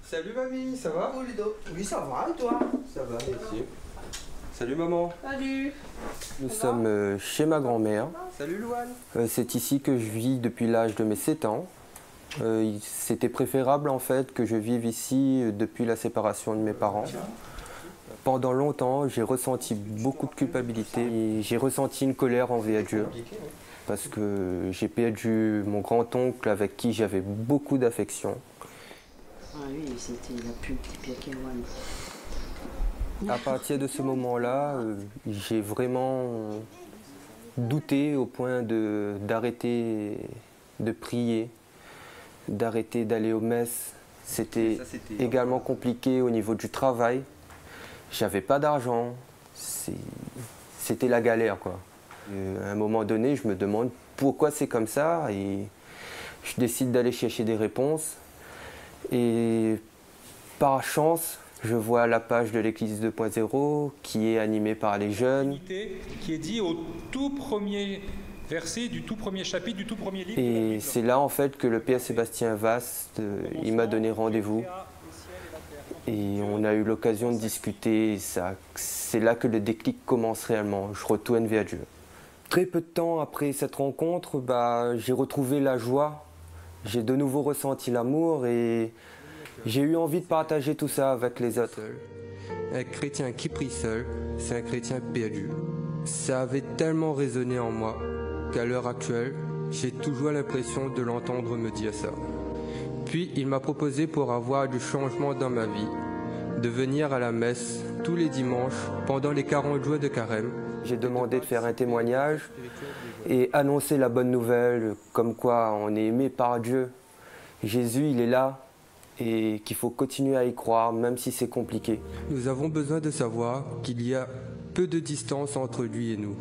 Salut mamie, ça va? Oh Ludo, oui ça va et toi? Ça va, merci. Salut maman. Salut. Nous sommes chez ma grand-mère. Salut Louane. C'est ici que je vis depuis l'âge de mes 7 ans. C'était préférable en fait que je vive ici depuis la séparation de mes parents. Pendant longtemps, j'ai ressenti beaucoup de culpabilité et j'ai ressenti une colère envers Dieu parce que j'ai perdu mon grand-oncle avec qui j'avais beaucoup d'affection. Ah oui, c'était la plus petite pierre qui À partir de ce moment-là, j'ai vraiment douté au point d'arrêter de prier, d'arrêter d'aller aux messes. C'était également compliqué au niveau du travail. J'avais pas d'argent. C'était la galère, quoi. À un moment donné, je me demande pourquoi c'est comme ça et je décide d'aller chercher des réponses. Et par chance, je vois la page de l'Église 2.0 qui est animée par les jeunes. Qui est dit au tout premier verset du tout premier chapitre du tout premier livre. Et c'est là en fait que le Père Sébastien Vast, il m'a donné rendez-vous. Et on a eu l'occasion de discuter. C'est là que le déclic commence réellement. Je retourne vers Dieu. Très peu de temps après cette rencontre, j'ai retrouvé la joie. J'ai de nouveau ressenti l'amour et j'ai eu envie de partager tout ça avec les autres. Un chrétien qui prie seul, c'est un chrétien perdu. Ça avait tellement résonné en moi qu'à l'heure actuelle, j'ai toujours l'impression de l'entendre me dire ça. Puis il m'a proposé, pour avoir du changement dans ma vie, de venir à la messe tous les dimanches pendant les 40 jours de carême. J'ai demandé de faire un témoignage et annoncer la bonne nouvelle, comme quoi on est aimé par Dieu. Jésus, il est là et qu'il faut continuer à y croire, même si c'est compliqué. Nous avons besoin de savoir qu'il y a peu de distance entre lui et nous.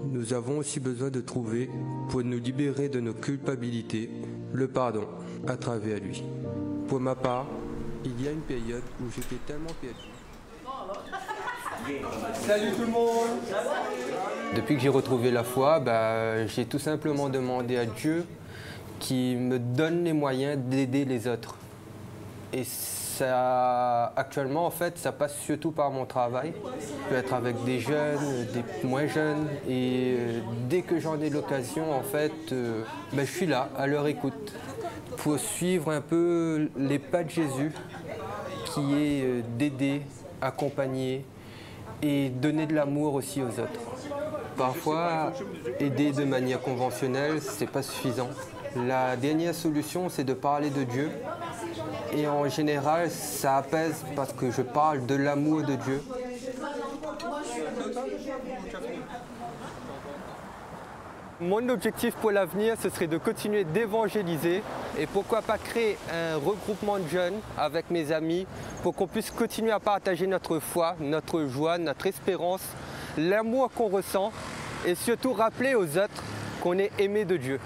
Nous avons aussi besoin de trouver, pour nous libérer de nos culpabilités, le pardon à travers lui. Pour ma part, il y a une période où j'étais tellement perdu. Salut tout le monde. Depuis que j'ai retrouvé la foi, j'ai tout simplement demandé à Dieu qui me donne les moyens d'aider les autres. Et ça, actuellement, en fait, ça passe surtout par mon travail. Je peux être avec des jeunes, des moins jeunes. Et dès que j'en ai l'occasion, en fait, je suis là, à leur écoute, pour suivre un peu les pas de Jésus, qui est d'aider, accompagner et donner de l'amour aussi aux autres. Parfois, aider de manière conventionnelle, c'est pas suffisant. La dernière solution, c'est de parler de Dieu. Et en général, ça apaise parce que je parle de l'amour de Dieu. Mon objectif pour l'avenir, ce serait de continuer d'évangéliser et pourquoi pas créer un regroupement de jeunes avec mes amis pour qu'on puisse continuer à partager notre foi, notre joie, notre espérance, l'amour qu'on ressent et surtout rappeler aux autres qu'on est aimé de Dieu.